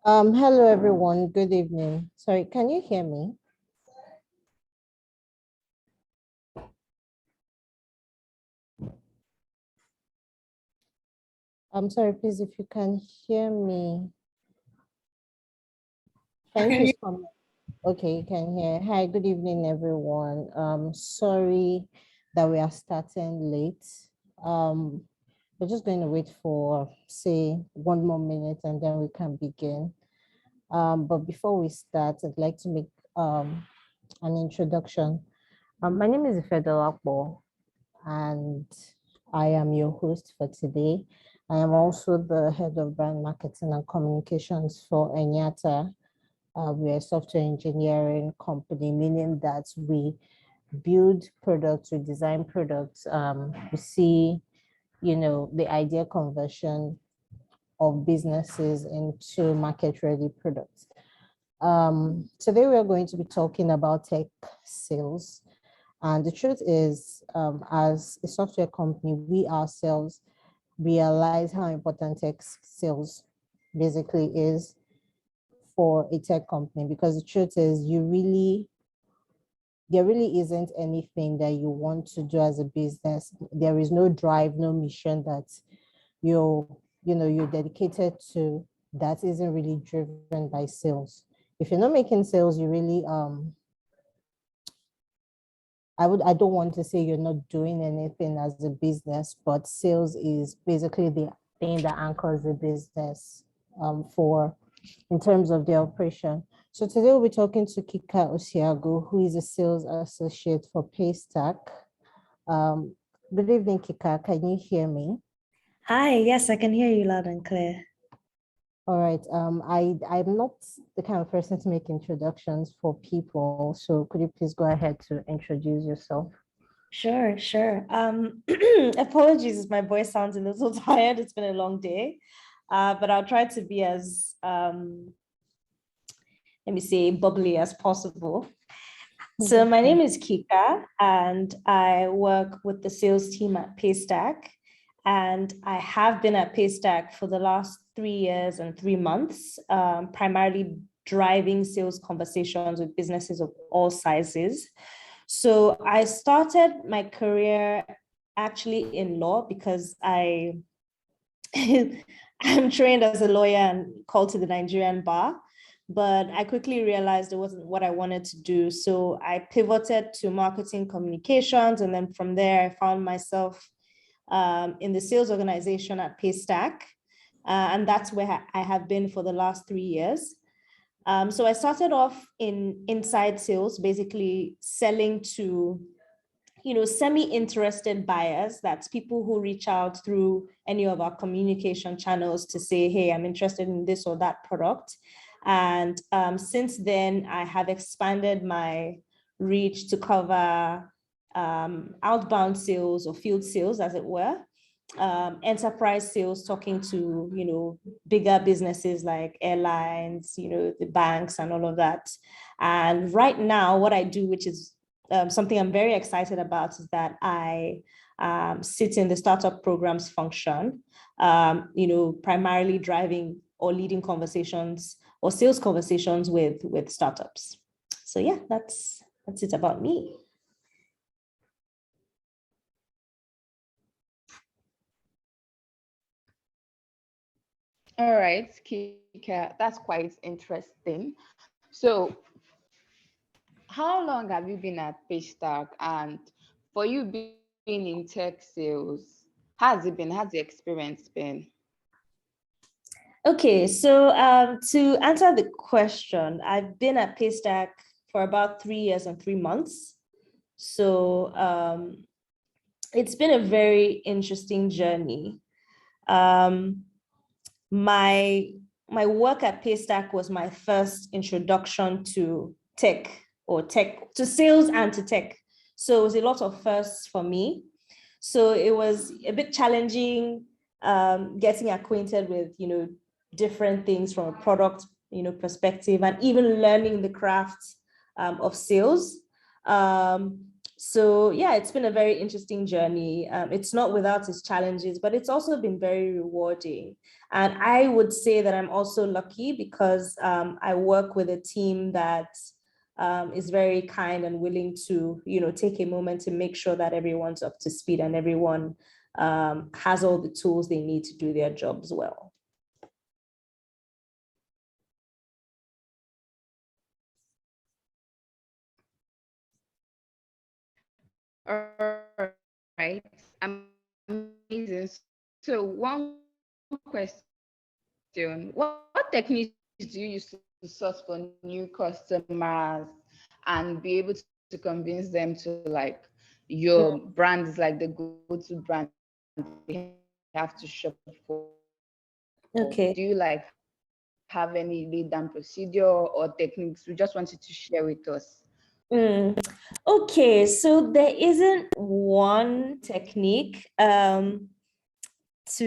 Hello everyone, good evening. Sorry, can you hear me? I'm sorry, please, if you can hear me. Thank you so much. Okay, you can hear. Hi, good evening, everyone. Sorry that we are starting late. We're just going to wait for, say, 1 more minute and then we can begin. But before we start, I'd like to make an introduction. My name is Akbo, and I am your host for today. I am also the head of brand marketing and communications for Enyata. We're a software engineering company, meaning that we build products, we design products, we see, the idea conversion of businesses into market-ready products. Today we are going to be talking about tech sales. And the truth is, as a software company, we ourselves realize how important tech sales basically is for a tech company, because the truth is there really isn't anything that you want to do as a business. There is no drive, no mission that you're dedicated to that isn't really driven by sales. If you're not making sales, you really I don't want to say you're not doing anything as a business, but sales is basically the thing that anchors the business in terms of the operation. So today we'll be talking to Kika Osiagwu, who is a sales associate for PayStack. Good evening, Kika. Can you hear me? Hi, yes, I can hear you loud and clear. All right. I'm not the kind of person to make introductions for people. So could you please go ahead to introduce yourself? Sure. Apologies if my voice sounds a little tired. It's been a long day, but I'll try to be as, bubbly as possible. So my name is Kika, and I work with the sales team at PayStack. And I have been at PayStack for the last 3 years and 3 months, primarily driving sales conversations with businesses of all sizes. So I started my career actually in law because I'm trained as a lawyer and called to the Nigerian bar, but I quickly realized it wasn't what I wanted to do. So I pivoted to marketing communications, and then from there I found myself in the sales organization at PayStack. And that's where I have been for the last 3 years. So I started off in inside sales, basically selling to, semi-interested buyers. That's people who reach out through any of our communication channels to say, hey, I'm interested in this or that product. And since then, I have expanded my reach to cover outbound sales or field sales, as it were, enterprise sales, talking to, bigger businesses like airlines, the banks and all of that. And right now, what I do, which is something I'm very excited about, is that I sit in the startup programs function, primarily driving or leading conversations or sales conversations with startups. So yeah, that's it about me. All right, Kika, that's quite interesting. So how long have you been at PayStack? And for you being in tech sales, how's it been? How's the experience been? Okay, so to answer the question, I've been at PayStack for about 3 years and 3 months. So it's been a very interesting journey. My work at PayStack was my first introduction to tech to sales and to tech. So it was a lot of firsts for me. So it was a bit challenging getting acquainted with, different things from a product, perspective, and even learning the craft of sales. So yeah, it's been a very interesting journey. It's not without its challenges, but it's also been very rewarding. And I would say that I'm also lucky because I work with a team that is very kind and willing to, take a moment to make sure that everyone's up to speed and everyone has all the tools they need to do their jobs well. All right, amazing. So one question: what techniques do you use to source for new customers and be able to convince them to like your brand is like the go-to brand they have to shop for? Okay. Do you like have any lead down procedure or techniques? We just wanted to share with us. Okay, so there isn't one technique to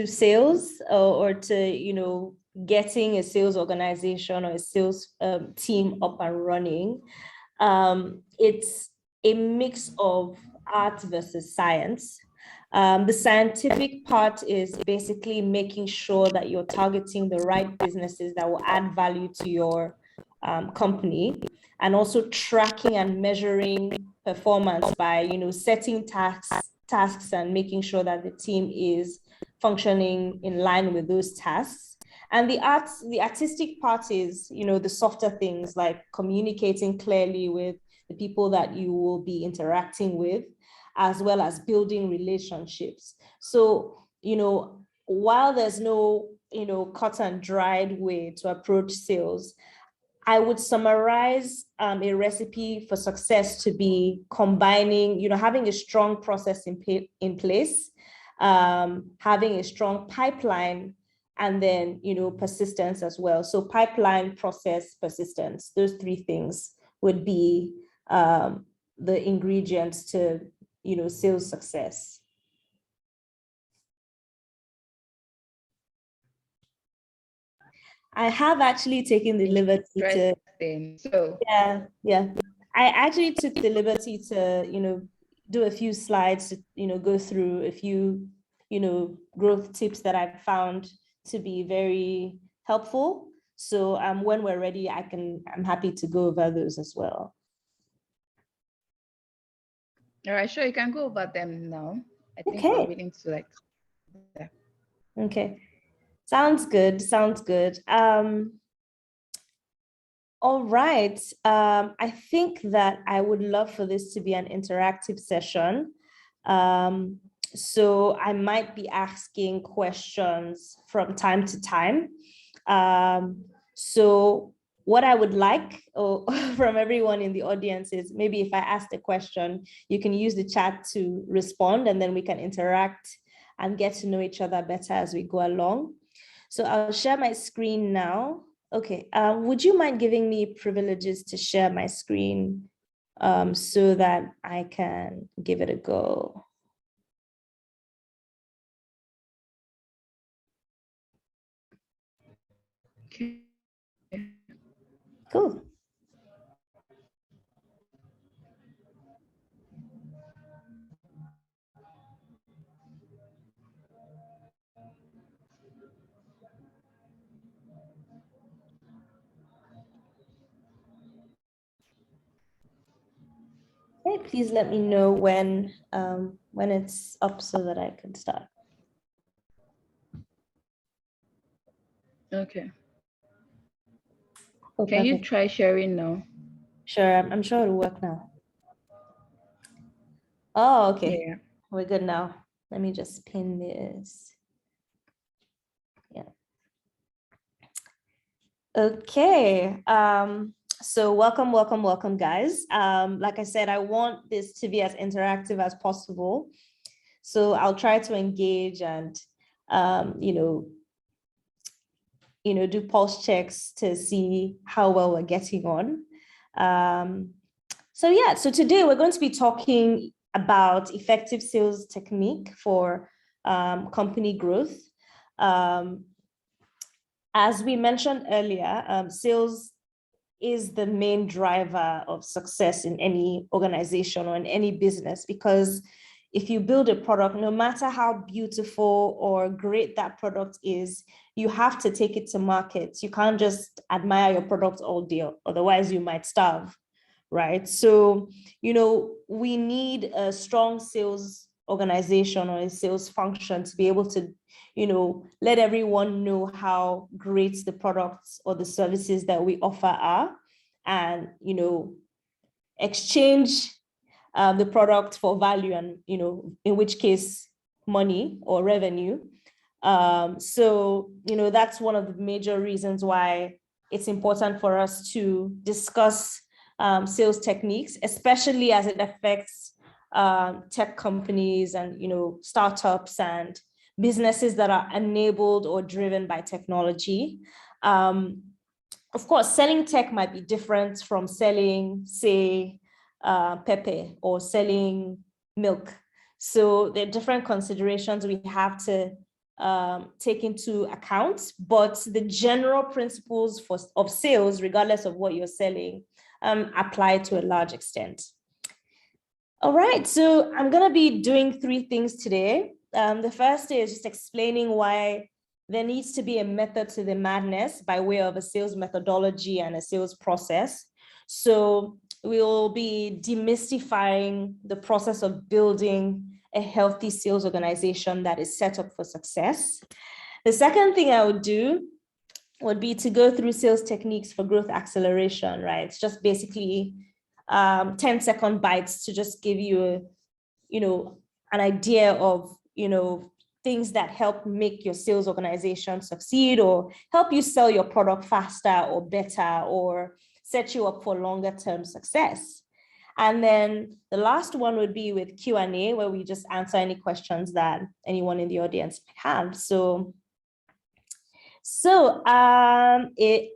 sales or to, getting a sales organization or a sales team up and running. It's a mix of art versus science. The scientific part is basically making sure that you're targeting the right businesses that will add value to your company, and also tracking and measuring performance by, setting tasks and making sure that the team is functioning in line with those tasks. And the artistic part is, the softer things like communicating clearly with the people that you will be interacting with, as well as building relationships. So, while there's no, cut and dried way to approach sales, I would summarize a recipe for success to be combining, having a strong process in place, having a strong pipeline, and then, persistence as well. So pipeline, process, persistence, those three things would be the ingredients to, sales success. I have actually taken the liberty to, yeah. I actually took the liberty to, do a few slides to, go through a few, growth tips that I've found to be very helpful. So when we're ready, I'm happy to go over those as well. All right, sure, you can go over them now. I think Okay. we're willing to like. Yeah. Okay. Sounds good. Sounds good. All right. I think that I would love for this to be an interactive session. So I might be asking questions from time to time. So what I would like from everyone in the audience is maybe if I ask a question, you can use the chat to respond, and then we can interact and get to know each other better as we go along. So I'll share my screen now. Okay, would you mind giving me privileges to share my screen so that I can give it a go? Okay. Cool. Okay, please let me know when it's up so that I can start. Okay. Oh, can perfect. you try sharing now? Sure, I'm sure it'll work now. Oh, okay. Yeah. We're good now. Let me just pin this. Yeah. Okay. So welcome, welcome, welcome, guys. Like I said, I want this to be as interactive as possible. So I'll try to engage and, do pulse checks to see how well we're getting on. So today we're going to be talking about effective sales technique for company growth. As we mentioned earlier, sales is the main driver of success in any organization or in any business, because if you build a product, no matter how beautiful or great that product is, you have to take it to market. You can't just admire your product all day, otherwise you might starve, right? So, we need a strong sales organization or a sales function to be able to, let everyone know how great the products or the services that we offer are, and, exchange the product for value and, in which case, money or revenue. That's one of the major reasons why it's important for us to discuss sales techniques, especially as it affects tech companies and, startups and businesses that are enabled or driven by technology. Of course, selling tech might be different from selling, say, pepper or selling milk. So there are different considerations we have to take into account, but the general principles of sales, regardless of what you're selling, apply to a large extent. All right, so I'm going to be doing 3 things today. The first is just explaining why there needs to be a method to the madness by way of a sales methodology and a sales process. So we'll be demystifying the process of building a healthy sales organization that is set up for success. The second thing I would do would be to go through sales techniques for growth acceleration, right? It's just basically 10-second bites to just give you, an idea of, things that help make your sales organization succeed or help you sell your product faster or better or set you up for longer term success. And then the last one would be with Q&A, where we just answer any questions that anyone in the audience might have.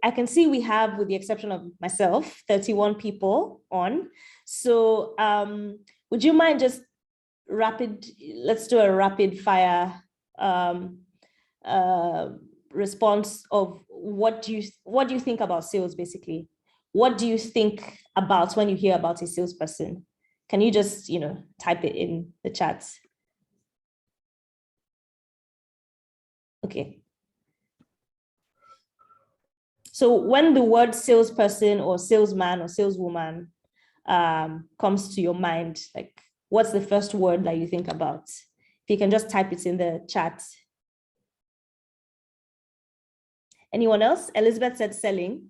I can see we have, with the exception of myself, 31 people on. So would you mind just let's do a rapid fire response of what do you think about sales, basically? What do you think about when you hear about a salesperson? Can you just, type it in the chat? Okay. So when the word salesperson or salesman or saleswoman comes to your mind, like, what's the first word that you think about? If you can just type it in the chat. Anyone else? Elizabeth said selling.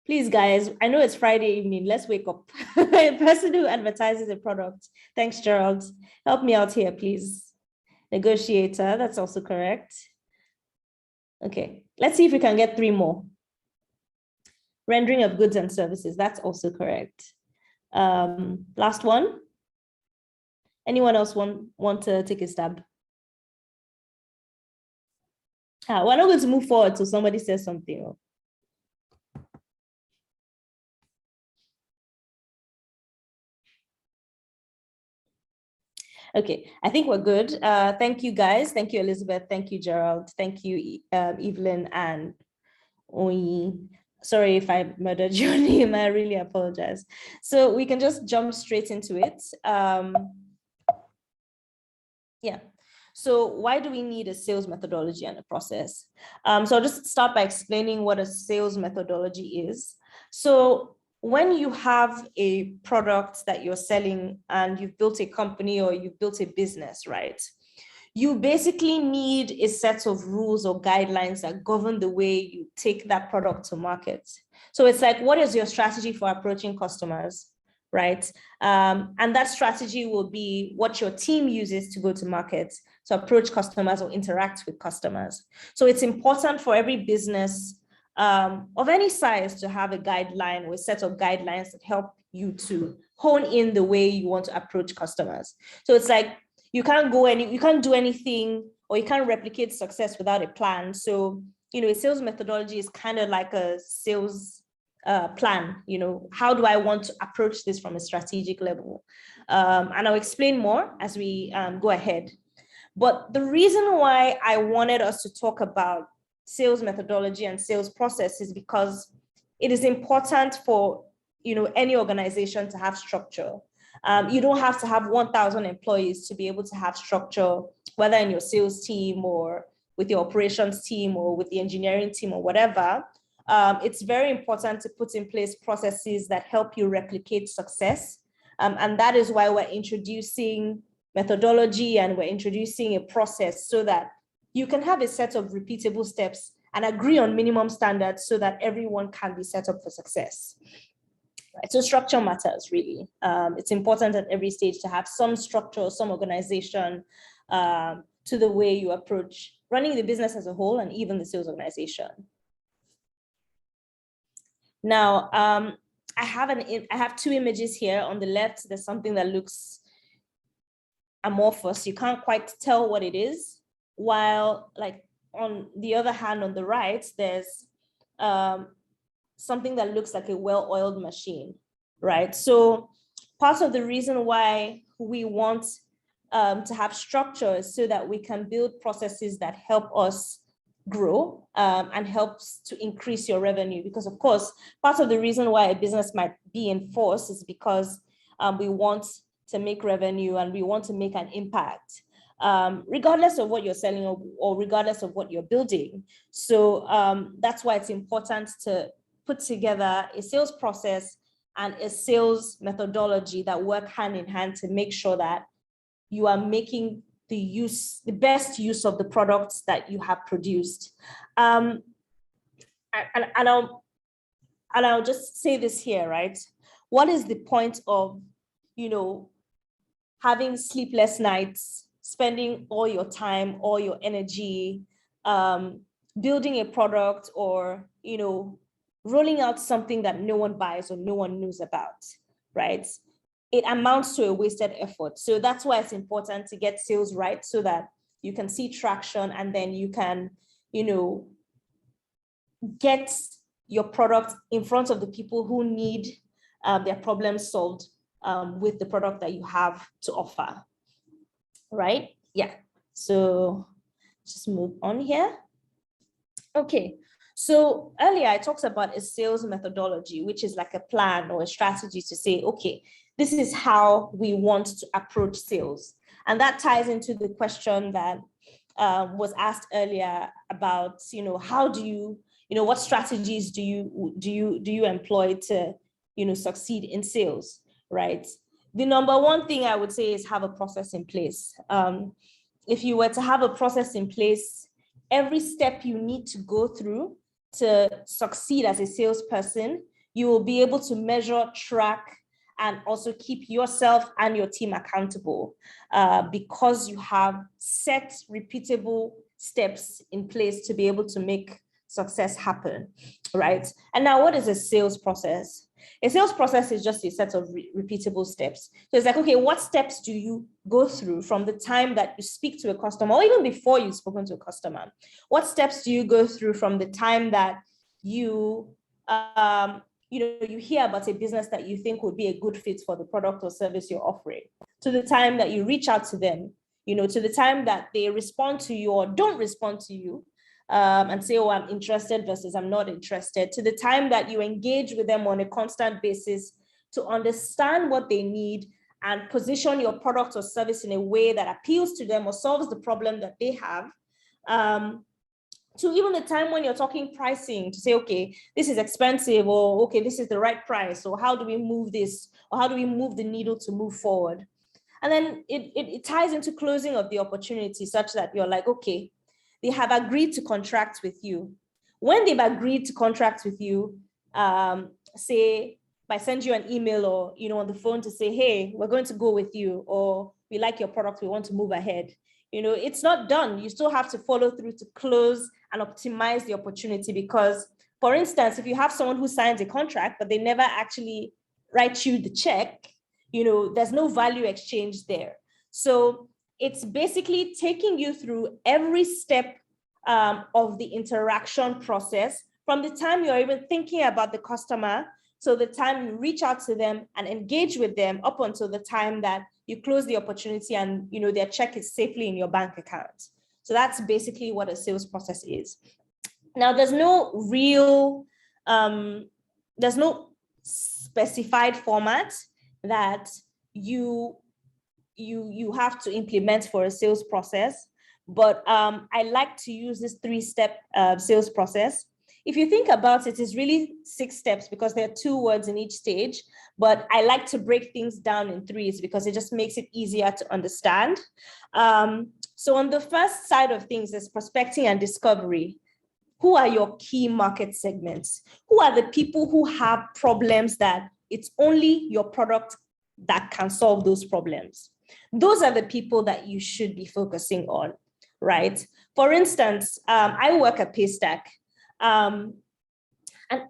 Please, guys, I know it's Friday evening. Let's wake up. A person who advertises a product. Thanks, Gerald. Help me out here, please. Negotiator, that's also correct. Okay, let's see if we can get 3 more. Rendering of goods and services, that's also correct. Last one. Anyone else want to take a stab? We're not going to move forward till somebody says something. Okay, I think we're good. Thank you, guys. Thank you, Elizabeth. Thank you, Gerald. Thank you, Evelyn and Oyi. Sorry if I murdered your name. I really apologize. So we can just jump straight into it. Yeah. So why do we need a sales methodology and a process? So I'll just start by explaining what a sales methodology is. So when you have a product that you're selling and you've built a company or you've built a business, right? You basically need a set of rules or guidelines that govern the way you take that product to market. So it's like, what is your strategy for approaching customers, right? And that strategy will be what your team uses to go to market, to approach customers or interact with customers. So it's important for every business of any size to have a guideline or a set of guidelines that help you to hone in the way you want to approach customers. So it's like you can't do anything, or you can't replicate success without a plan. So, a sales methodology is kind of like a sales plan. How do I want to approach this from a strategic level? And I'll explain more as we go ahead. But the reason why I wanted us to talk about sales methodology and sales process is because it is important for any organization to have structure. You don't have to have 1,000 employees to be able to have structure, whether in your sales team or with your operations team or with the engineering team or whatever. It's very important to put in place processes that help you replicate success. And that is why we're introducing methodology and we're introducing a process so that you can have a set of repeatable steps and agree on minimum standards so that everyone can be set up for success. Right? So structure matters, really. It's important at every stage to have some structure, some organization to the way you approach running the business as a whole and even the sales organization. Now, I have two images here. On the left, there's something that looks amorphous. You can't quite tell what it is. While, like, on the other hand, on the right, there's something that looks like a well-oiled machine, right? So part of the reason why we want to have structure is so that we can build processes that help us grow and helps to increase your revenue. Because of course, part of the reason why a business might be in force is because we want to make revenue and we want to make an impact, regardless of what you're selling or regardless of what you're building. So that's why it's important to put together a sales process and a sales methodology that work hand in hand to make sure that you are making the best use of the products that you have produced. And I'll just say this here, right? What is the point of, having sleepless nights, spending all your time, all your energy, building a product or, rolling out something that no one buys or no one knows about, right? It amounts to a wasted effort. So that's why it's important to get sales right so that you can see traction and then you can, get your product in front of the people who need their problems solved with the product that you have to offer, right? Yeah, so just move on here. Okay, so earlier I talked about a sales methodology, which is like a plan or a strategy to say, okay, this is how we want to approach sales. And that ties into the question that was asked earlier about, how do you, what strategies do you employ to, succeed in sales, right? The number one thing I would say is have a process in place. If you were to have a process in place, every step you need to go through to succeed as a salesperson, you will be able to measure, track, and also keep yourself and your team accountable because you have set repeatable steps in place to be able to make success happen, right? And now, what is a sales process? A sales process is just a set of repeatable steps. So it's like, okay, what steps do you go through from the time that you speak to a customer or even before you've spoken to a customer? What steps do you go through from the time that you you hear about a business that you think would be a good fit for the product or service you're offering, to the time that you reach out to them, to the time that they respond to you or don't respond to you and say, oh, I'm interested versus I'm not interested, to the time that you engage with them on a constant basis to understand what they need and position your product or service in a way that appeals to them or solves the problem that they have. To even the time when you're talking pricing to say, okay, this is expensive, or okay, this is the right price, or how do we move this, or how do we move the needle to move forward? And then it ties into closing of the opportunity such that you're like, okay, they have agreed to contract with you. When they've agreed to contract with you, say by sending you an email or on the phone to say, hey, we're going to go with you, or we like your product, we want to move ahead. It's not done. You still have to follow through to close and optimize the opportunity, because For instance, if you have someone who signs a contract, but they never actually write you the check, there's no value exchange there. So it's basically taking you through every step of the interaction process, from the time you're even thinking about the customer, so the time you reach out to them and engage with them, up until the time that you close the opportunity and their check is safely in your bank account. So that's basically what a sales process is. Now, there's no real, there's no specified format that you have to implement for a sales process, but I like to use this 3-step sales process. If you think about it, it's really 6 steps because there are 2 words in each stage, but I like to break things down in 3s because it just makes it easier to understand. So on the first side of things is prospecting and discovery. Who are your key market segments? Who are the people who have problems that it's only your product that can solve those problems? Those are the people that you should be focusing on, right? For instance, I work at PayStack. An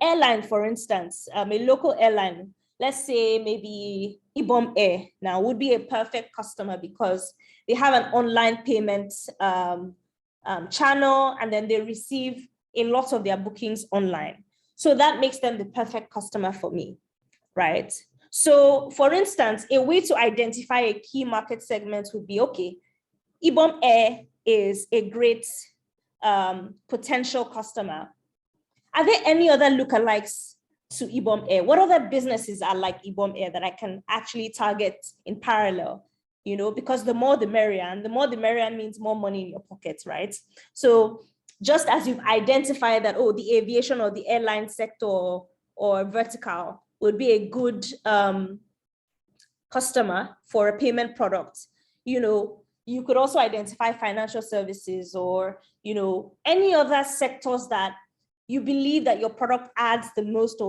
airline, for instance, a local airline, let's say maybe Ibom Air now would be a perfect customer because they have an online payment channel, and then they receive a lot of their bookings online. So that makes them the perfect customer for me, right? So for instance, a way to identify a key market segment would be, okay, Ibom Air is a great potential customer. Are there any other lookalikes to Ibom Air? What other businesses are like Ibom Air that I can actually target in parallel? Because the more the merrier, and the more the merrier means more money in your pockets, right? So just as you've identified that, oh, the aviation or the airline sector or vertical would be a good customer for a payment product, you could also identify financial services or, any other sectors that you believe that your product adds the most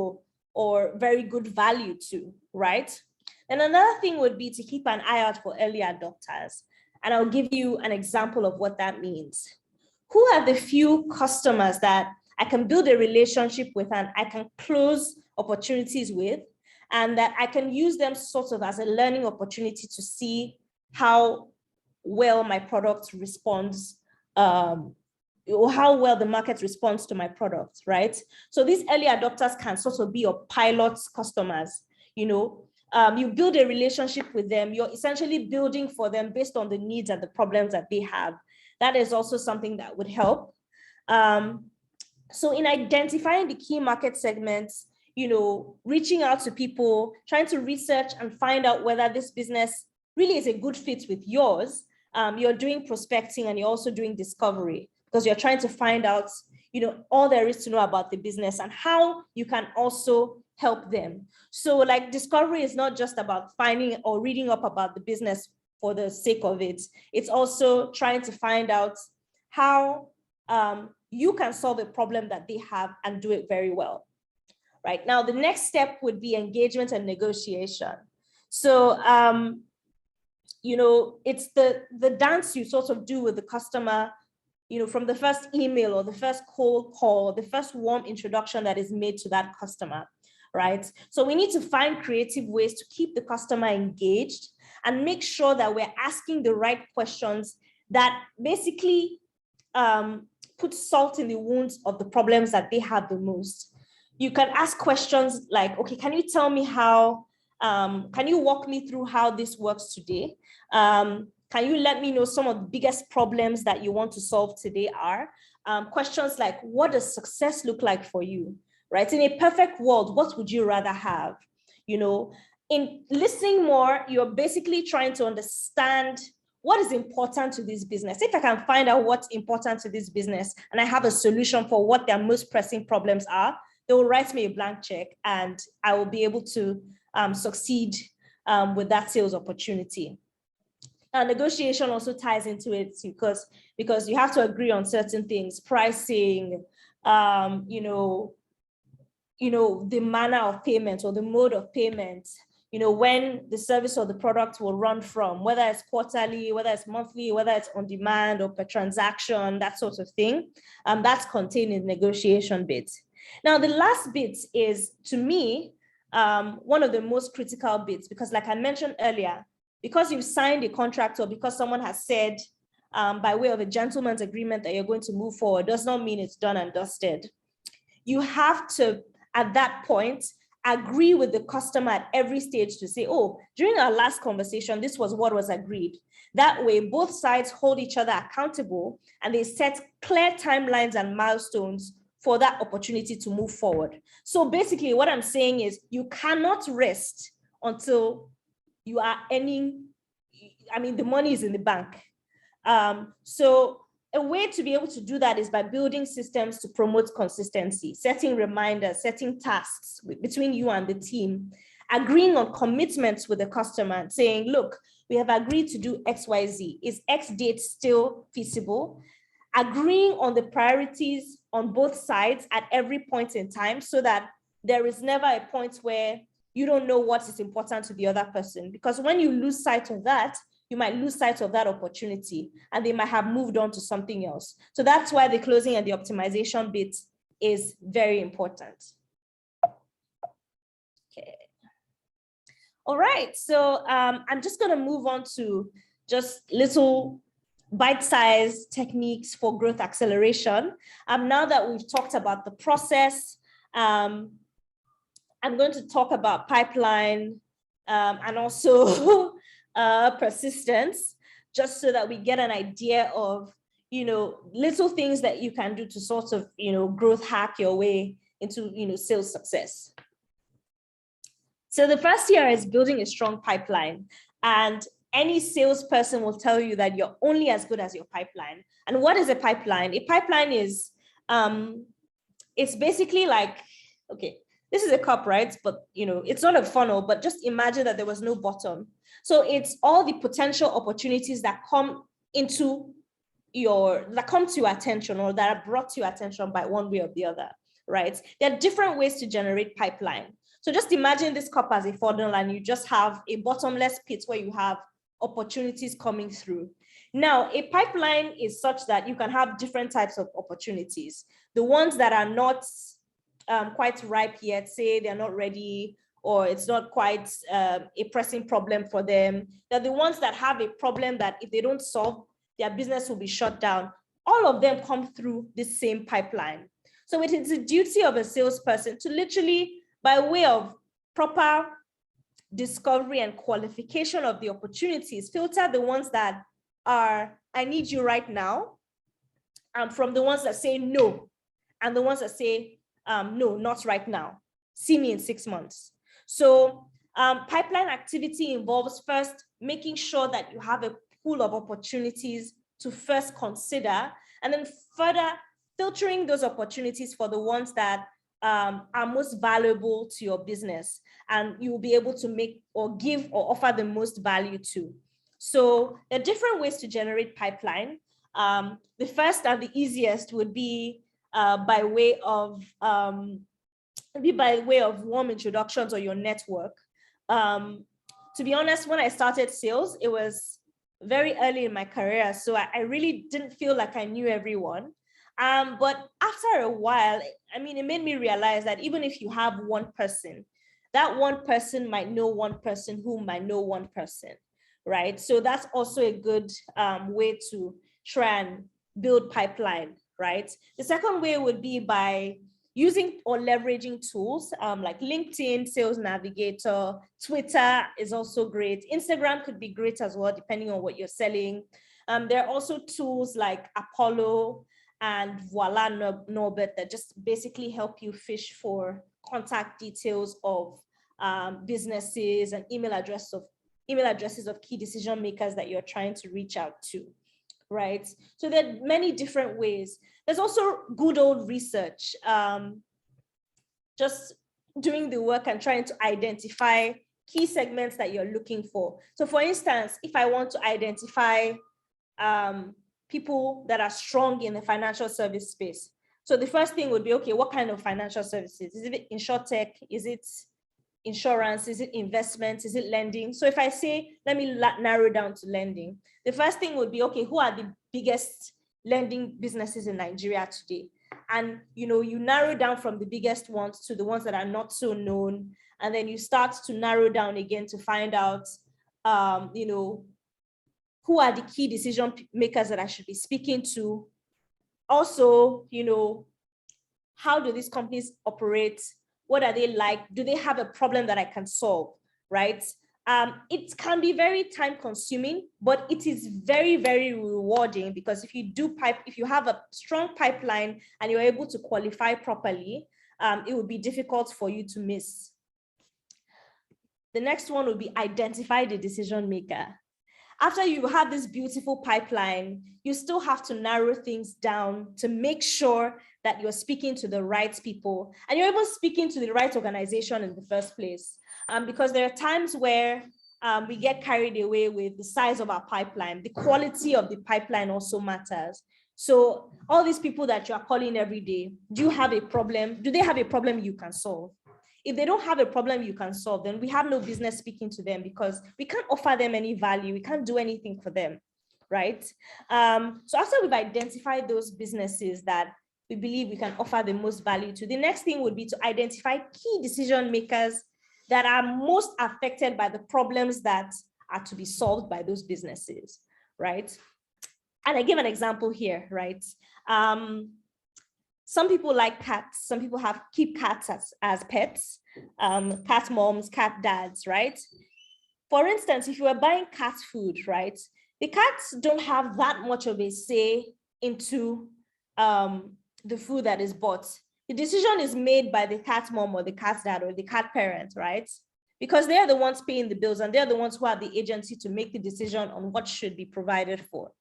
or very good value to, right? And another thing would be to keep an eye out for early adopters. And I'll give you an example of what that means. Who are the few customers that I can build a relationship with and I can close opportunities with, and that I can use them sort of as a learning opportunity to see how well my product responds, or how well the market responds to my product, right? So these early adopters can sort of be your pilot customers. You build a relationship with them. You're essentially building for them based on the needs and the problems that they have. That is also something that would help. So in identifying the key market segments, reaching out to people, trying to research and find out whether this business really is a good fit with yours. You're doing prospecting and you're also doing discovery because you're trying to find out, all there is to know about the business and how you can also help them. So like discovery is not just about finding or reading up about the business for the sake of it. It's also trying to find out how you can solve a problem that they have and do it very well. Right now, the next step would be engagement and negotiation. So, it's the dance you sort of do with the customer, from the first email or the first cold call, the first warm introduction that is made to that customer, right? So we need to find creative ways to keep the customer engaged and make sure that we're asking the right questions that basically put salt in the wounds of the problems that they have the most. You can ask questions like, okay, can you tell me how, can you walk me through how this works today? Can you let me know some of the biggest problems that you want to solve today are? Questions like, what does success look like for you, right? In a perfect world, what would you rather have? In listening more, you're basically trying to understand what is important to this business. If I can find out what's important to this business and I have a solution for what their most pressing problems are, they will write me a blank check and I will be able to succeed with that sales opportunity. Negotiation also ties into it because you have to agree on certain things, pricing, the manner of payment or the mode of payment, when the service or the product will run from, whether it's quarterly, whether it's monthly, whether it's on demand or per transaction, that sort of thing. That's contained in the negotiation bit. Now, the last bit is, to me, one of the most critical bits, because like I mentioned earlier, because you've signed a contract or because someone has said by way of a gentleman's agreement that you're going to move forward, does not mean it's done and dusted. You have to, at that point, agree with the customer at every stage to say, oh, during our last conversation, this was what was agreed. That way, both sides hold each other accountable and they set clear timelines and milestones for that opportunity to move forward. So basically what I'm saying is you cannot rest until you are earning, I mean, the money is in the bank. So a way to be able to do that is by building systems to promote consistency, setting reminders, setting tasks between you and the team, agreeing on commitments with the customer and saying, look, we have agreed to do XYZ. Is X date still feasible? Agreeing on the priorities on both sides at every point in time so that there is never a point where you don't know what is important to the other person. Because when you lose sight of that, you might lose sight of that opportunity and they might have moved on to something else. So that's why the closing and the optimization bit is very important. Okay. All right, so I'm just gonna move on to just little bite-sized techniques for growth acceleration. Now that we've talked about the process, I'm going to talk about pipeline and also persistence, just so that we get an idea of, little things that you can do to sort of, growth hack your way into, sales success. So the first year is building a strong pipeline, and any salesperson will tell you that you're only as good as your pipeline. And what is a pipeline? A pipeline is, it's basically like, okay, this is a cup, right? But, it's not a funnel, but just imagine that there was no bottom. So it's all the potential opportunities that come to your attention or that are brought to your attention by one way or the other, right? There are different ways to generate pipeline. So just imagine this cup as a funnel and you just have a bottomless pit where you have opportunities coming through. Now, a pipeline is such that you can have different types of opportunities. The ones that are not quite ripe yet, say they're not ready, or it's not quite a pressing problem for them. They're the ones that have a problem that if they don't solve, their business will be shut down. All of them come through this same pipeline. So it is the duty of a salesperson to literally, by way of proper discovery and qualification of the opportunities, filter the ones that are, I need you right now, from the ones that say no, and the ones that say, no, not right now. See me in 6 months. So pipeline activity involves first making sure that you have a pool of opportunities to first consider, and then further filtering those opportunities for the ones that are most valuable to your business and you will be able to make or give or offer the most value to. So there are different ways to generate pipeline. The first and the easiest would be by way of warm introductions or your network. To be honest, when I started sales, it was very early in my career, so I really didn't feel like I knew everyone. But after a while, I mean, it made me realize that even if you have one person, that one person might know one person who might know one person, right? So that's also a good way to try and build pipeline, right? The second way would be by using or leveraging tools like LinkedIn, Sales Navigator, Twitter is also great. Instagram could be great as well, depending on what you're selling. There are also tools like Apollo and Voila Norbert that just basically help you fish for contact details of businesses and email addresses of key decision makers that you're trying to reach out to, right? So there are many different ways. There's also good old research, just doing the work and trying to identify key segments that you're looking for. So for instance, if I want to identify people that are strong in the financial service space. So the first thing would be, okay, what kind of financial services? Is it insurtech? Is it insurance? Is it investments? Is it lending? So if I say, let me narrow down to lending, the first thing would be, okay, who are the biggest lending businesses in Nigeria today? and you narrow down from the biggest ones to the ones that are not so known, and then you start to narrow down again to find out who are the key decision makers that I should be speaking to. Also, how do these companies operate? What are they like? Do they have a problem that I can solve, right? It can be very time consuming, but it is very, very rewarding, because if you have a strong pipeline and you're able to qualify properly, it would be difficult for you to miss. The next one would be identify the decision maker. After you have this beautiful pipeline, you still have to narrow things down to make sure that you're speaking to the right people and you're even speaking to the right organization in the first place. Because there are times where we get carried away with the size of our pipeline. The quality of the pipeline also matters. So all these people that you are calling every day, do you have a problem? Do they have a problem you can solve? If they don't have a problem you can solve, then we have no business speaking to them, because we can't offer them any value. We can't do anything for them, right? So after we've identified those businesses that we believe we can offer the most value to, the next thing would be to identify key decision makers that are most affected by the problems that are to be solved by those businesses, right? And I give an example here, right? Some people like cats. Some people keep cats as pets, cat moms, cat dads, right? For instance, if you are buying cat food, right, the cats don't have that much of a say into the food that is bought. The decision is made by the cat mom or the cat dad or the cat parent, right? Because they're the ones paying the bills and they're the ones who have the agency to make the decision on what should be provided for,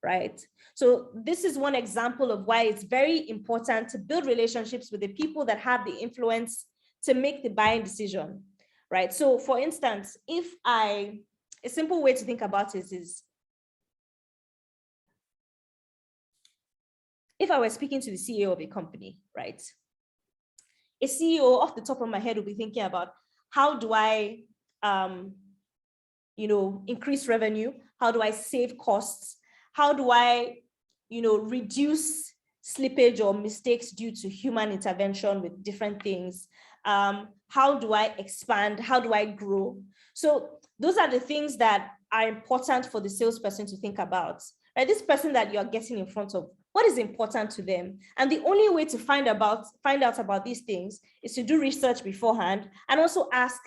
right? So this is one example of why it's very important to build relationships with the people that have the influence to make the buying decision, right? So for instance, a simple way to think about it is, if I were speaking to the CEO of a company, right? A CEO off the top of my head will be thinking about, how do I increase revenue? How do I save costs? How do I reduce slippage or mistakes due to human intervention with different things? How do I expand? How do I grow? So those are the things that are important for the salesperson to think about, right? This person that you're getting in front of, what is important to them? And the only way to find out about these things is to do research beforehand and also ask,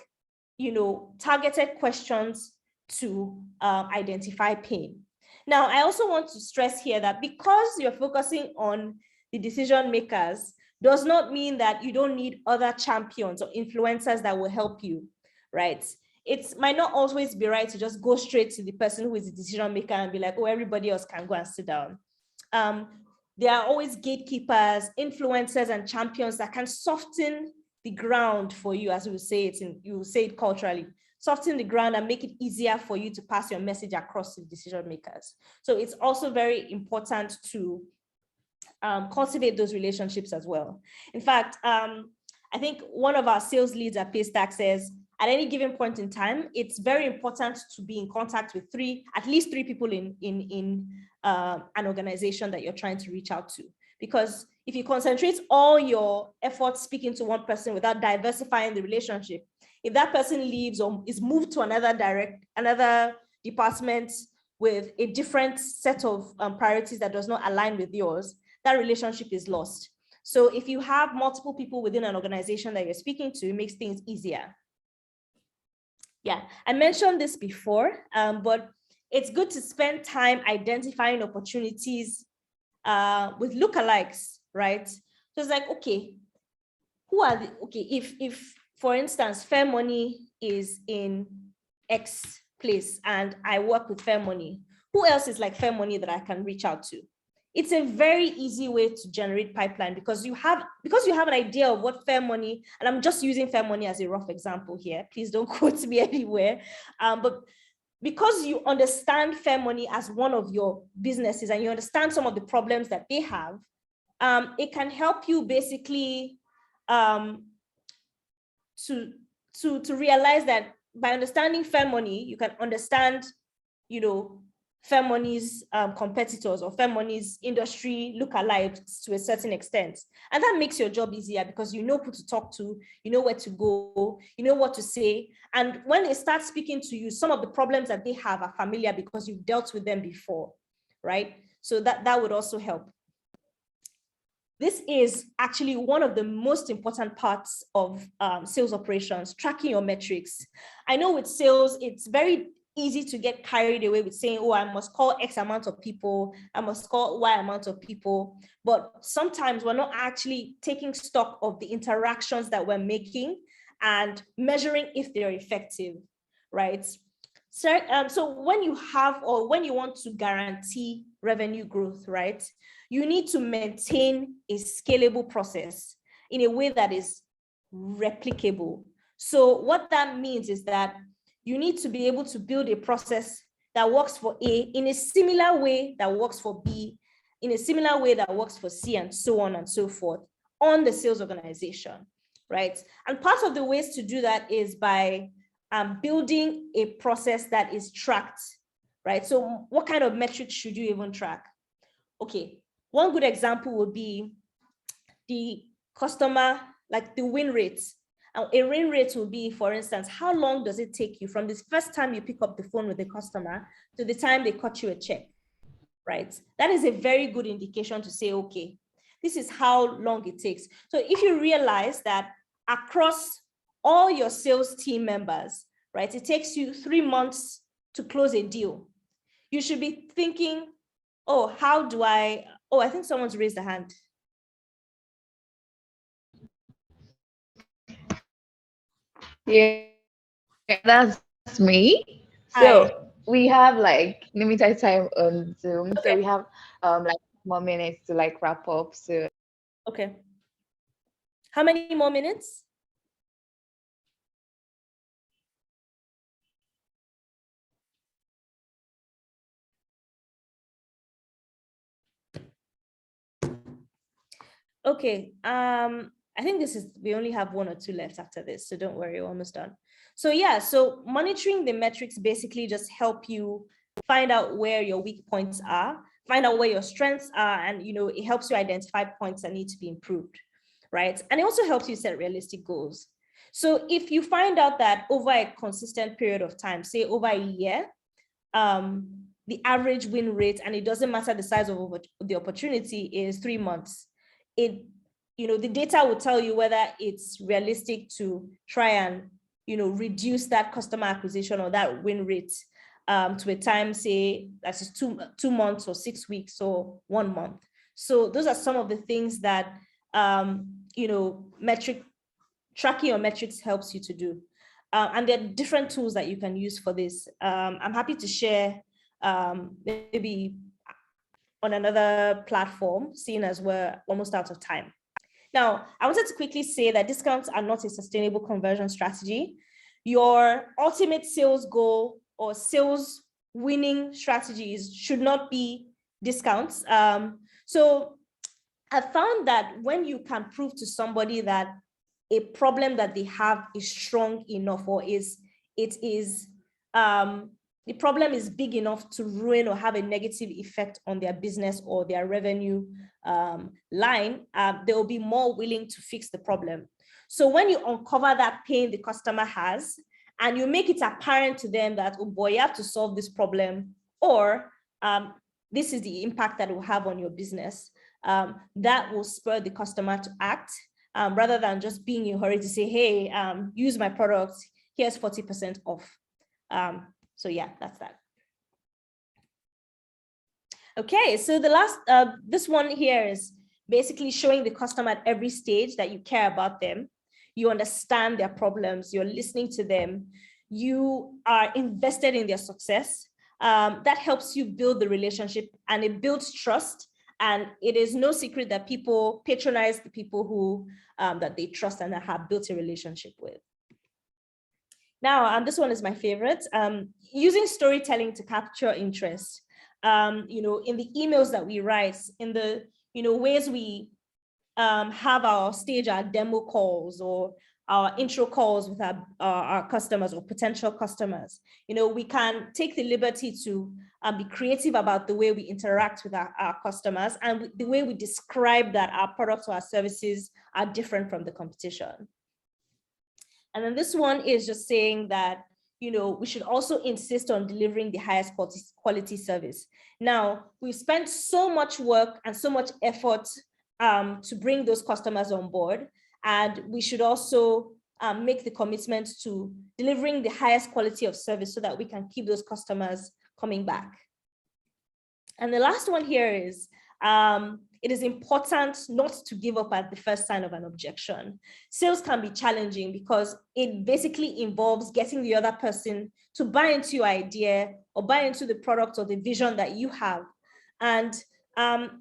targeted questions to identify pain. Now, I also want to stress here that because you're focusing on the decision makers does not mean that you don't need other champions or influencers that will help you, right? It might not always be right to just go straight to the person who is the decision maker and be like, oh, everybody else can go and sit down. There are always gatekeepers, influencers, and champions that can soften the ground for you, as you say it culturally. Soften the ground and make it easier for you to pass your message across to the decision makers. So it's also very important to cultivate those relationships as well. In fact, I think one of our sales leads at PayStack says, at any given point in time, it's very important to be in contact with at least three people in an organization that you're trying to reach out to. Because if you concentrate all your efforts speaking to one person without diversifying the relationship, if that person leaves or is moved to another department with a different set of priorities that does not align with yours, that relationship is lost. So if you have multiple people within an organization that you're speaking to, it makes things easier. Yeah, I mentioned this before, but it's good to spend time identifying opportunities with lookalikes, right? So it's like, okay, if for instance, Fair Money is in X place and I work with Fair Money, who else is like Fair Money that I can reach out to? It's a very easy way to generate pipeline because you have an idea of what Fair Money, and I'm just using Fair Money as a rough example here. Please don't quote me anywhere. But because you understand Fair Money as one of your businesses and you understand some of the problems that they have, it can help you basically to realize that by understanding Fair Money, you can understand, Fair Money's competitors or Fair Money's industry lookalikes to a certain extent. And that makes your job easier because you know who to talk to, you know where to go, you know what to say. And when they start speaking to you, some of the problems that they have are familiar because you've dealt with them before, right? So that would also help. This is actually one of the most important parts of sales operations, tracking your metrics. I know with sales, it's very easy to get carried away with saying, oh, I must call X amount of people, I must call Y amount of people. But sometimes we're not actually taking stock of the interactions that we're making and measuring if they're effective, right? So when you have, or when you want to guarantee revenue growth, right, you need to maintain a scalable process in a way that is replicable. So what that means is that you need to be able to build a process that works for A in a similar way that works for B, in a similar way that works for C, and so on and so forth on the sales organization, right? And part of the ways to do that is by building a process that is tracked, right? So what kind of metrics should you even track? Okay, one good example would be the customer, like the win rate. A win rate will be, for instance, how long does it take you from the first time you pick up the phone with the customer to the time they cut you a check, right? That is a very good indication to say, okay, this is how long it takes. So if you realize that across all your sales team members, right, it takes you 3 months to close a deal, you should be thinking, oh, how do I think someone's raised a hand. Yeah, that's me. Hi. So we have like limited time on Zoom. Okay. So we have like more minutes to like wrap up. So okay. How many more minutes? Okay, I think we only have 1 or 2 left after this, so don't worry, we're almost done. So yeah, so monitoring the metrics basically just help you find out where your weak points are, find out where your strengths are, and it helps you identify points that need to be improved, right? And it also helps you set realistic goals. So if you find out that over a consistent period of time, say over a year, the average win rate, and it doesn't matter the size of the opportunity, is 3 months, the data will tell you whether it's realistic to try and reduce that customer acquisition or that win rate to a time, say that is 2 months or 6 weeks or 1 month. So those are some of the things that tracking your metrics helps you to do. And there are different tools that you can use for this. I'm happy to share maybe on another platform, seeing as we're almost out of time. Now, I wanted to quickly say that discounts are not a sustainable conversion strategy. Your ultimate sales goal or sales winning strategies should not be discounts. So I found that when you can prove to somebody that a problem that they have is strong enough, or the problem is big enough to ruin or have a negative effect on their business or their revenue line, they will be more willing to fix the problem. So when you uncover that pain the customer has, and you make it apparent to them that, oh boy, you have to solve this problem, or this is the impact that it will have on your business, that will spur the customer to act, rather than just being in a hurry to say, hey, use my product, here's 40% off. So yeah, that's that. Okay, so the last, this one here is basically showing the customer at every stage that you care about them, you understand their problems, you're listening to them, you are invested in their success. That helps you build the relationship, and it builds trust. And it is no secret that people patronize the people who that they trust and that have built a relationship with. Now, this one is my favorite. Using storytelling to capture interest. In the emails that we write, in the ways we have our demo calls or our intro calls with our customers or potential customers. We can take the liberty to be creative about the way we interact with our customers and the way we describe that our products or our services are different from the competition. And then this one is just saying that, we should also insist on delivering the highest quality service. Now, we've spent so much work and so much effort to bring those customers on board. And we should also make the commitment to delivering the highest quality of service so that we can keep those customers coming back. And the last one here is, it is important not to give up at the first sign of an objection. Sales can be challenging because it basically involves getting the other person to buy into your idea or buy into the product or the vision that you have. And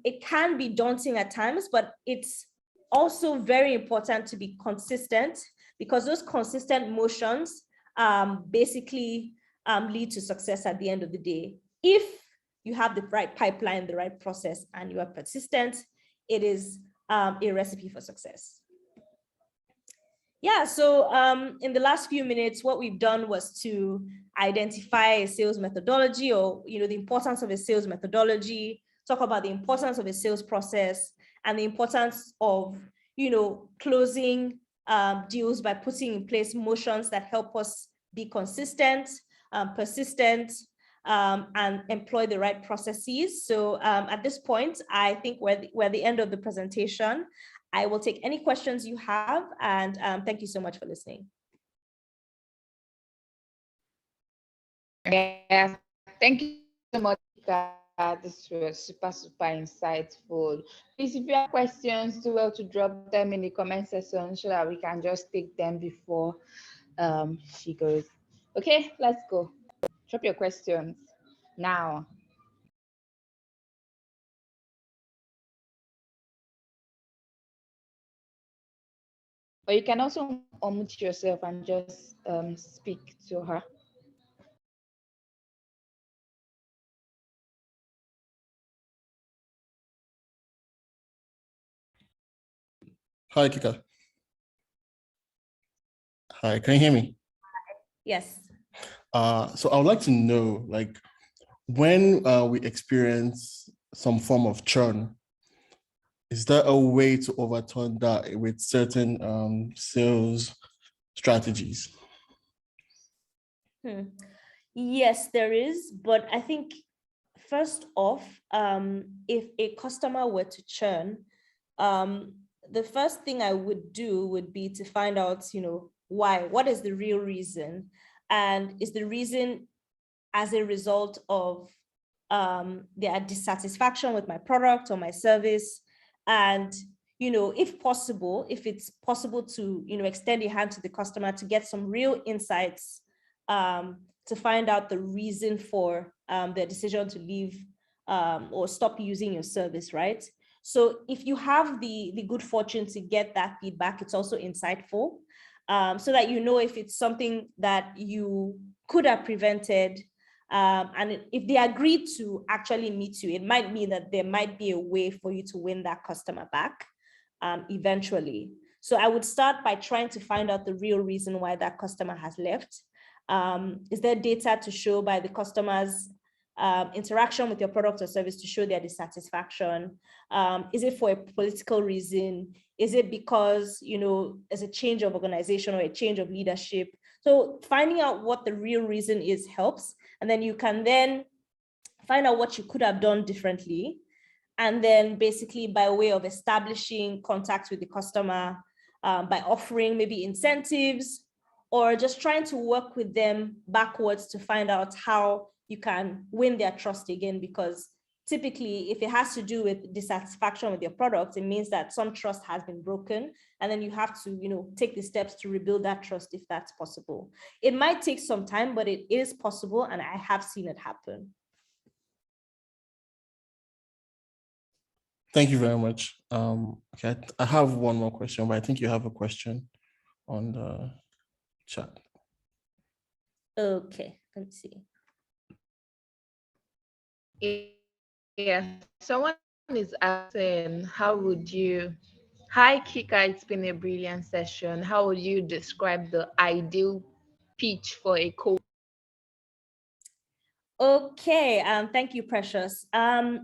it can be daunting at times, but it's also very important to be consistent because those consistent motions basically lead to success at the end of the day. If you have the right pipeline, the right process, and you are persistent, it is a recipe for success. Yeah, so in the last few minutes, what we've done was to identify a sales methodology or the importance of a sales methodology, talk about the importance of a sales process and the importance of closing deals by putting in place motions that help us be consistent, persistent, and employ the right processes. So at this point, I think we're at the end of the presentation. I will take any questions you have, and thank you so much for listening. Yeah, thank you so much. This was super insightful. Please, if you have questions, do well to drop them in the comment section so that we can just take them before she goes. Okay, let's go. Drop your questions now. Or you can also unmute yourself and just speak to her. Hi, Kika. Hi, can you hear me? Yes. So I would like to know, when we experience some form of churn, is there a way to overturn that with certain sales strategies? Yes, there is, but I think first off, if a customer were to churn, the first thing I would do would be to find out, why, what is the real reason? And is the reason as a result of their dissatisfaction with my product or my service? And, if it's possible to, extend a hand to the customer to get some real insights to find out the reason for their decision to leave or stop using your service, right? So if you have the good fortune to get that feedback, it's also insightful so that if it's something that you could have prevented. And if they agree to actually meet you, it might mean that there might be a way for you to win that customer back eventually. So I would start by trying to find out the real reason why that customer has left. Is there data to show by the customer's interaction with your product or service to show their dissatisfaction? Is it for a political reason? Is it because, there's a change of organization or a change of leadership? So finding out what the real reason is helps. And then you can then find out what you could have done differently. And then basically by way of establishing contact with the customer, by offering maybe incentives, or just trying to work with them backwards to find out how you can win their trust again. Because typically, if it has to do with dissatisfaction with your product, it means that some trust has been broken, and then you have to, take the steps to rebuild that trust if that's possible. It might take some time, but it is possible, and I have seen it happen. Thank you very much. Okay, I have one more question, but I think you have a question on the chat. Okay, let's see. Yeah, someone is asking, how would you Hi, Kika. It's been a brilliant session. How would you describe the ideal pitch for a coach? Okay, thank you, Precious. There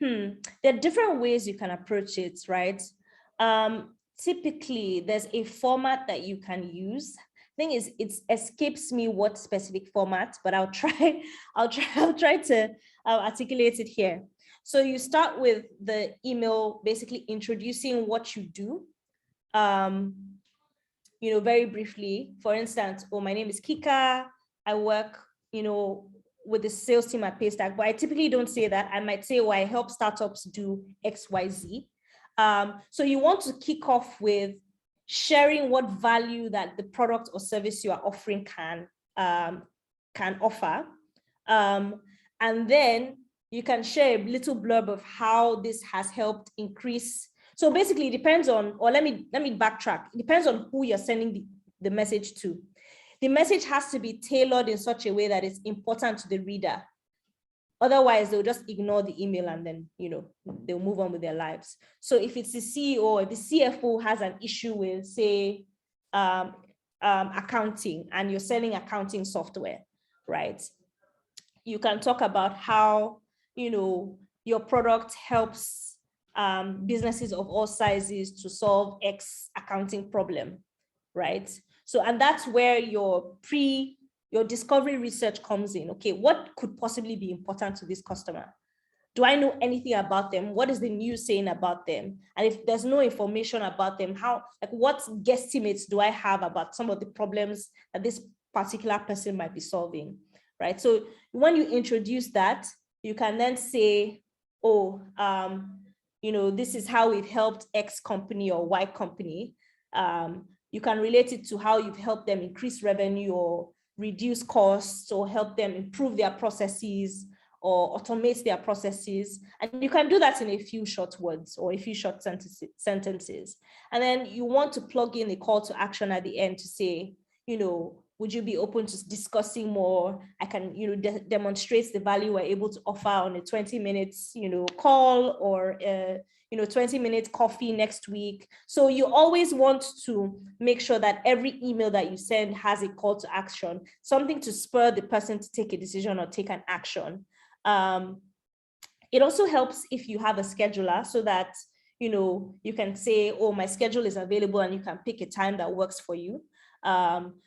are different ways you can approach it, right? Typically, there's a format that you can use. Thing is, it escapes me what specific format, but I'll try. I'll try to articulate it here. So you start with the email, basically introducing what you do. Very briefly. For instance, oh, my name is Kika. I work, with the sales team at PayStack, but I typically don't say that. I might say, oh, I help startups do X, Y, Z. So you want to kick off with sharing what value that the product or service you are offering can offer. And then you can share a little blurb of how this has helped increase. So basically it depends on, or let me backtrack. It depends on who you're sending the message to. The message has to be tailored in such a way that it's important to the reader. Otherwise, they'll just ignore the email and then, they'll move on with their lives. So if it's the CEO or the CFO has an issue with, say, accounting, and you're selling accounting software, right? You can talk about how, your product helps businesses of all sizes to solve X accounting problem, right? So, and that's where your discovery research comes in. Okay, what could possibly be important to this customer? Do I know anything about them? What is the news saying about them? And if there's no information about them, what guesstimates do I have about some of the problems that this particular person might be solving, right? So when you introduce that, you can then say, oh, this is how we've helped X company or Y company. You can relate it to how you've helped them increase revenue or reduce costs or help them improve their processes or automate their processes. And you can do that in a few short words or a few short sentences. And then you want to plug in a call to action at the end to say, would you be open to discussing more? I can, demonstrate the value we're able to offer on a 20 minutes, call or 20-minute coffee next week. So you always want to make sure that every email that you send has a call to action, something to spur the person to take a decision or take an action. It also helps if you have a scheduler so that, you can say, oh, my schedule is available, and you can pick a time that works for you.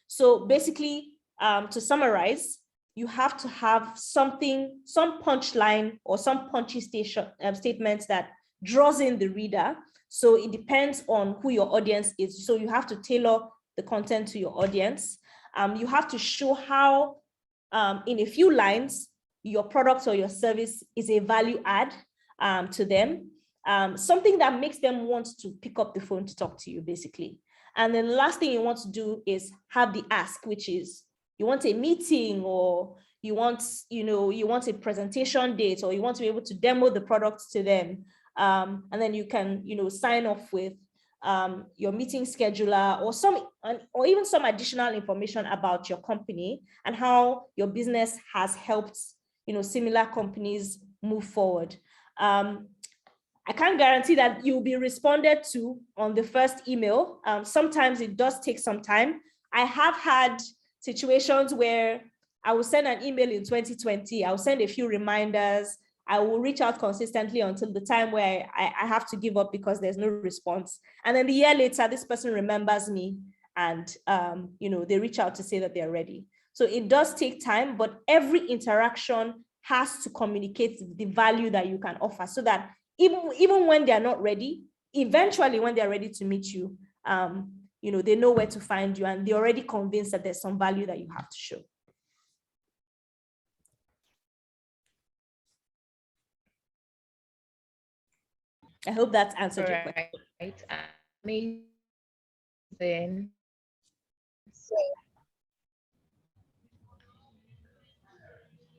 So basically, to summarize, you have to have some punchline or some punchy statements that draws in the reader. So it depends on who your audience is. So you have to tailor the content to your audience. You have to show how, in a few lines, your product or your service is a value add to them. Something that makes them want to pick up the phone to talk to you, basically. And then the last thing you want to do is have the ask, which is you want a meeting, or you want a presentation date, or you want to be able to demo the product to them. And then you can, sign off with your meeting scheduler or even some additional information about your company and how your business has helped, similar companies move forward. I can't guarantee that you'll be responded to on the first email. Sometimes it does take some time. I have had situations where I will send an email in 2020. I'll send a few reminders. I will reach out consistently until the time where I have to give up because there's no response. And then the year later, this person remembers me and they reach out to say that they're ready. So it does take time, but every interaction has to communicate the value that you can offer so that even when they're not ready, eventually when they're ready to meet you, they know where to find you and they're already convinced that there's some value that you have to show. I hope that's answered your question. Right. Amazing. So,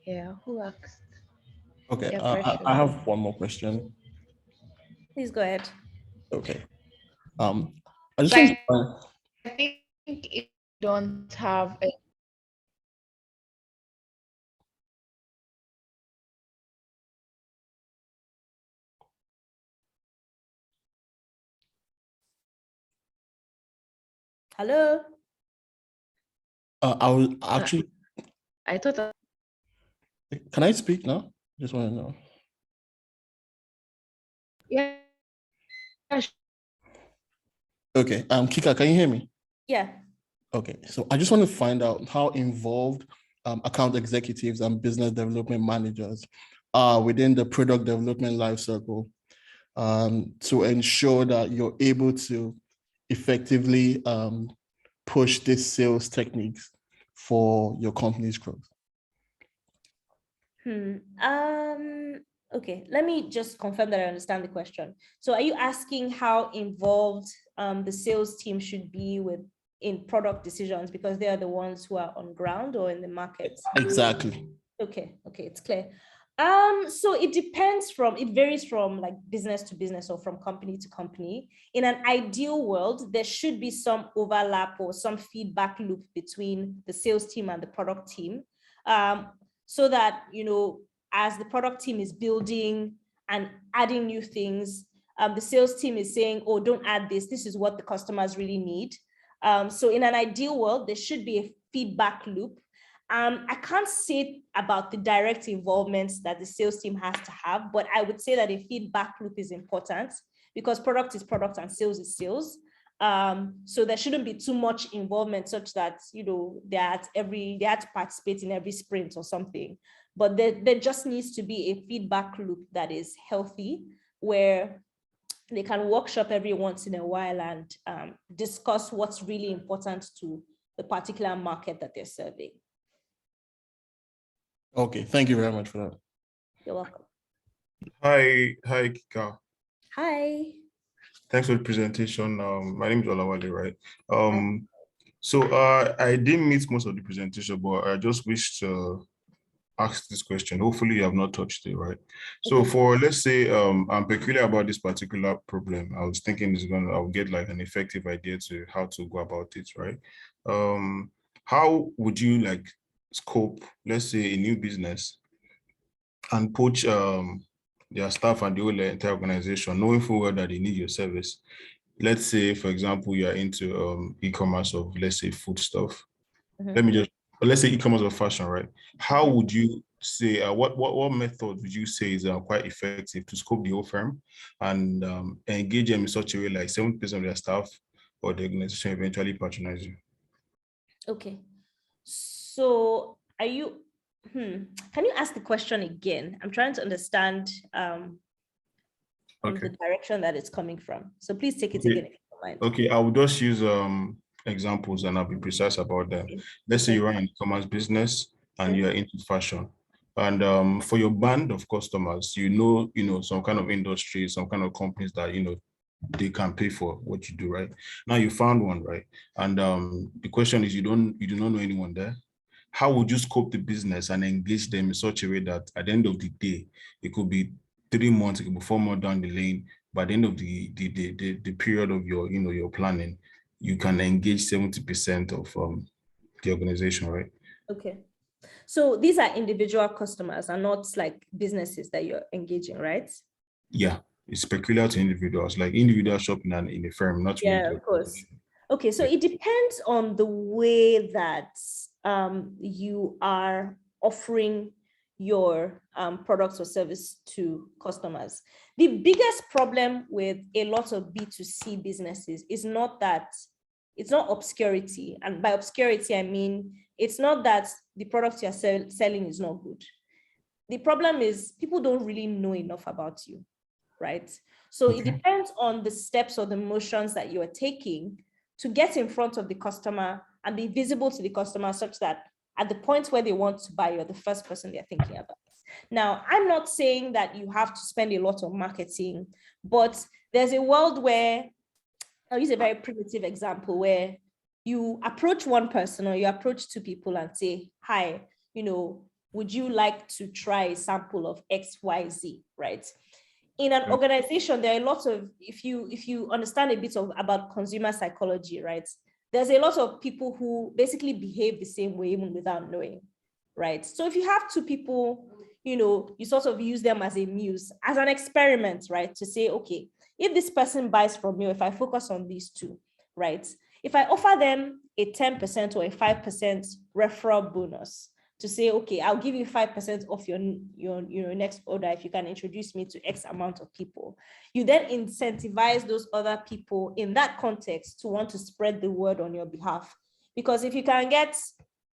yeah, who asked? Okay, Yeah, I have one more question. Please go ahead. Okay. I just want to I think if you don't have a Hello? I will actually, I thought. can I speak now? Just want to know. Yeah. Okay, Kika, can you hear me? Yeah. Okay, so I just want to find out how involved account executives and business development managers are within the product development lifecycle to ensure that you're able to effectively push these sales techniques for your company's growth. Okay, let me just confirm that I understand the question. So are you asking how involved the sales team should be in product decisions because they are the ones who are on ground or in the market? Exactly. Okay, it's clear. So it varies from like business to business or from company to company. In an ideal world, there should be some overlap or some feedback loop between the sales team and the product team. So that, as the product team is building and adding new things, the sales team is saying, oh, don't add this. This is what the customers really need. So in an ideal world, there should be a feedback loop. I can't say about the direct involvement that the sales team has to have, but I would say that a feedback loop is important because product is product and sales is sales. So there shouldn't be too much involvement such that, they had to participate in every sprint or something. But there just needs to be a feedback loop that is healthy where they can workshop every once in a while and discuss what's really important to the particular market that they're serving. Okay, thank you very much for that. You're welcome. Hi, Kika. Hi. Thanks for the presentation. My name is Olawale, right? So I didn't meet most of the presentation, but I just wish to ask this question. Hopefully you have not touched it, right? So for, let's say, I'm peculiar about this particular problem. I was thinking I'll get like an effective idea to how to go about it, right? How would you like scope, let's say, a new business and poach their staff and the whole entire organization, knowing full well that they need your service? Let's say, for example, you are into e-commerce of, let's say, food stuff. Let's say e-commerce of fashion, right? How would you say, what method would you say is quite effective to scope the whole firm and engage them in such a way like 70% of their staff or the organization eventually patronize you? Okay. So are you, can you ask the question again? I'm trying to understand from the direction that it's coming from. So please take it again if you don't mind. Okay, I will just use examples and I'll be precise about them. Let's say you run an e-commerce business and you're into fashion. And for your band of customers, some kind of industry, some kind of companies that, they can pay for what you do, right? Now you found one, right? And the question is, you do not know anyone there. How would you scope the business and engage them in such a way that at the end of the day, it could be 3 months, it could be 4 months down the lane, by the end of the period of your, your planning, you can engage 70% of the organization, right? Okay. So these are individual customers and not like businesses that you're engaging, right? Yeah, it's peculiar to individuals, like individual shopping and in a firm, not really. Yeah, of course. Okay, so it depends on the way that you are offering your products or service to customers. The biggest problem with a lot of B2C businesses is not that, it's not obscurity. And by obscurity, I mean, it's not that the products you're selling is not good. The problem is people don't really know enough about you, right? So it depends on the steps or the motions that you are taking to get in front of the customer and be visible to the customer such that at the point where they want to buy, you're the first person they're thinking about. Now, I'm not saying that you have to spend a lot on marketing, but there's a world where, I'll use a very primitive example, where you approach one person or you approach 2 people and say, hi, would you like to try a sample of XYZ, right? In an organization, there are lots of, if you understand a bit about consumer psychology, right? There's a lot of people who basically behave the same way even without knowing, right? So if you have 2 people, you sort of use them as a muse, as an experiment, right? To say, okay, if this person buys from you, if I focus on these 2, right? If I offer them a 10% or a 5% referral bonus to say, okay, I'll give you 5% off your next order if you can introduce me to X amount of people, you then incentivize those other people in that context to want to spread the word on your behalf. Because if you can get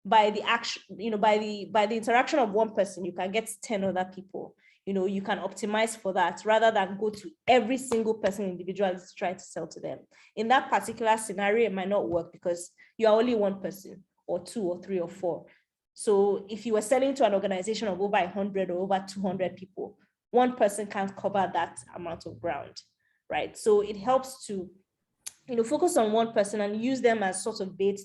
by the action, by the interaction of one person, you can get 10 other people. You can optimize for that rather than go to every single person individually to try to sell to them. In that particular scenario, it might not work because you are only one person or two or three or four. So if you were selling to an organization of over 100 or over 200 people, one person can't cover that amount of ground, right? So it helps to focus on one person and use them as sort of bait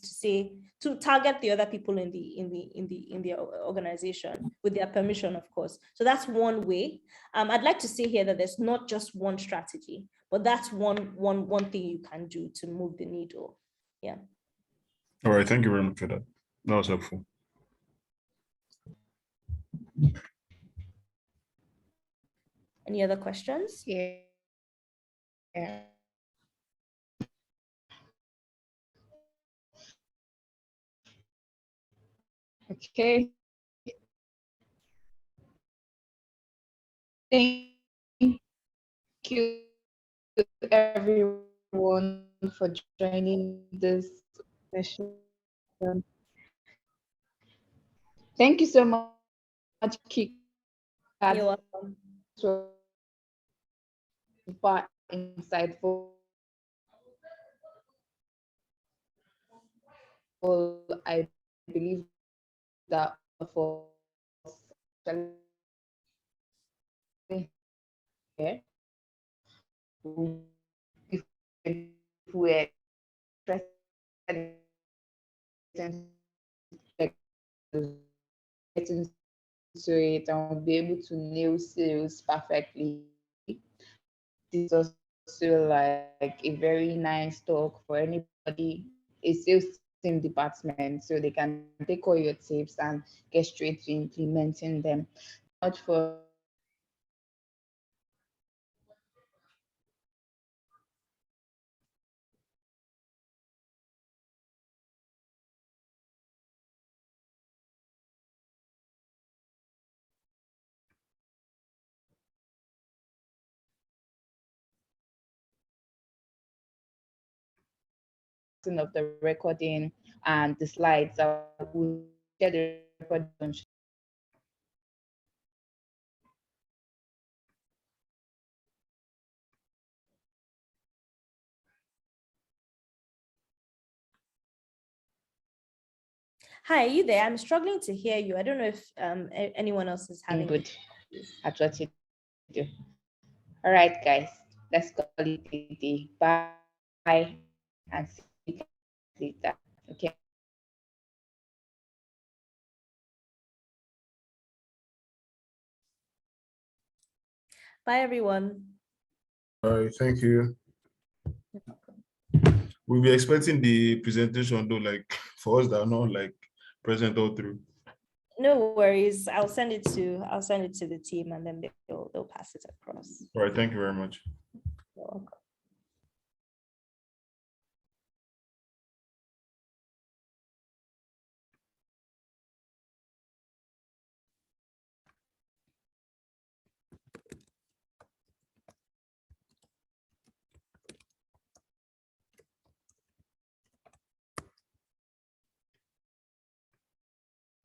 to target the other people in the organization with their permission, of course. So that's one way. I'd like to say here that there's not just one strategy, but that's one thing you can do to move the needle. Yeah. All right, thank you very much for that. That was helpful. Any other questions? Yeah. Okay. Thank you everyone for joining this session. Thank you so much, Kika. You're welcome. Super insightful. I believe that for here, if we're interested in getting to it and we'll be able to nail sales perfectly. This is also like a very nice talk for anybody, a sales team department, so they can take all your tips and get straight to implementing them. Much for of the recording and the slides. I will share the recording. Hi, are you there? I'm struggling to hear you. I don't know if anyone else is having Good at what you do. All right, guys, let's call it a day. Bye and see you later. Okay. Bye, everyone. All right, thank you. We'll be expecting the presentation though, like for us that are not like present all through. No worries. I'll send it to the team and then they'll pass it across. All right, thank you very much. You're welcome.